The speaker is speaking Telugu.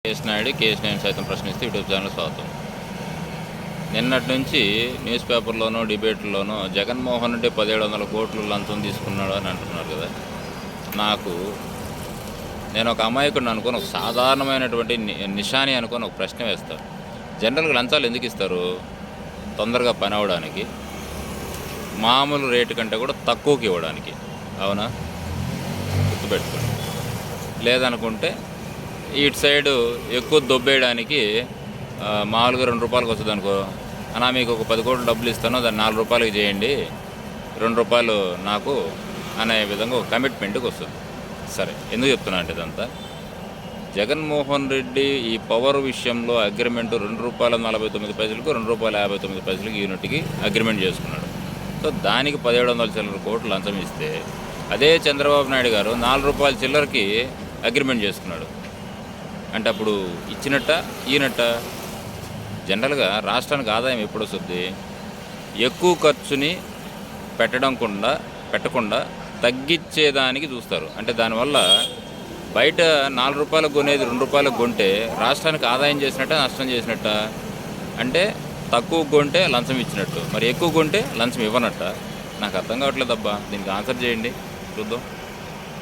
కేఎస్ నాయుడు సైతం ప్రశ్నిస్తే యూట్యూబ్ ఛానల్ స్వాగతం. నిన్నటి నుంచి న్యూస్ పేపర్లోనూ డిబేట్లోనూ జగన్మోహన్ రెడ్డి 1700 కోట్లు లంచం తీసుకున్నాడు అని అంటున్నారు కదా. నేను ఒక అమాయకుడిని అనుకొని ఒక సాధారణమైనటువంటి నిషాని అనుకొని ఒక ప్రశ్న వేస్తాను. జనరల్గా లంచాలు ఎందుకు ఇస్తారు? తొందరగా పని అవ్వడానికి, మామూలు రేటు కంటే కూడా తక్కువకి ఇవ్వడానికి. అవునా? గుర్తుపెట్టుకోండి. లేదనుకుంటే ఇటు సైడు ఎక్కువ దొబ్బేయడానికి, మామూలుగా 2 రూపాయలకు వస్తుంది అనుకో, అన్నా మీకు ఒక 10 కోట్లు డబ్బులు ఇస్తాను, దాన్ని 4 రూపాయలకి చేయండి, 2 రూపాయలు నాకు అనే విధంగా ఒక కమిట్మెంట్కి వస్తుంది. సరే, ఎందుకు చెప్తున్నా అంటే ఇదంతా జగన్మోహన్ రెడ్డి ఈ పవర్ విషయంలో అగ్రిమెంట్ ₹2.49 ₹2.59 యూనిట్కి అగ్రిమెంట్ చేసుకున్నాడు. సో దానికి 1700 చిల్లర కోట్లు లంచం ఇస్తే, అదే చంద్రబాబు నాయుడు గారు 4 రూపాయల చిల్లరకి అగ్రిమెంట్ చేసుకున్నాడు. అంటే అప్పుడు ఇచ్చినట్ట ఈయనట్ట? జనరల్గా రాష్ట్రానికి ఆదాయం ఎప్పుడు వస్తుంది? ఎక్కువ ఖర్చుని పెట్టకుండా తగ్గించేదానికి చూస్తారు. అంటే దానివల్ల బయట 4 రూపాయలకు కొనేది 2 రూపాయలకు కొంటే రాష్ట్రానికి ఆదాయం చేసినట్ట, నష్టం చేసినట్ట? అంటే తక్కువ కొంటే లంచం ఇచ్చినట్టు, మరి ఎక్కువ కొంటే లంచం ఇవ్వనట్ట? నాకు అర్థం కావట్లేదబ్బా. దీనికి ఆన్సర్ చేయండి, చూద్దాం.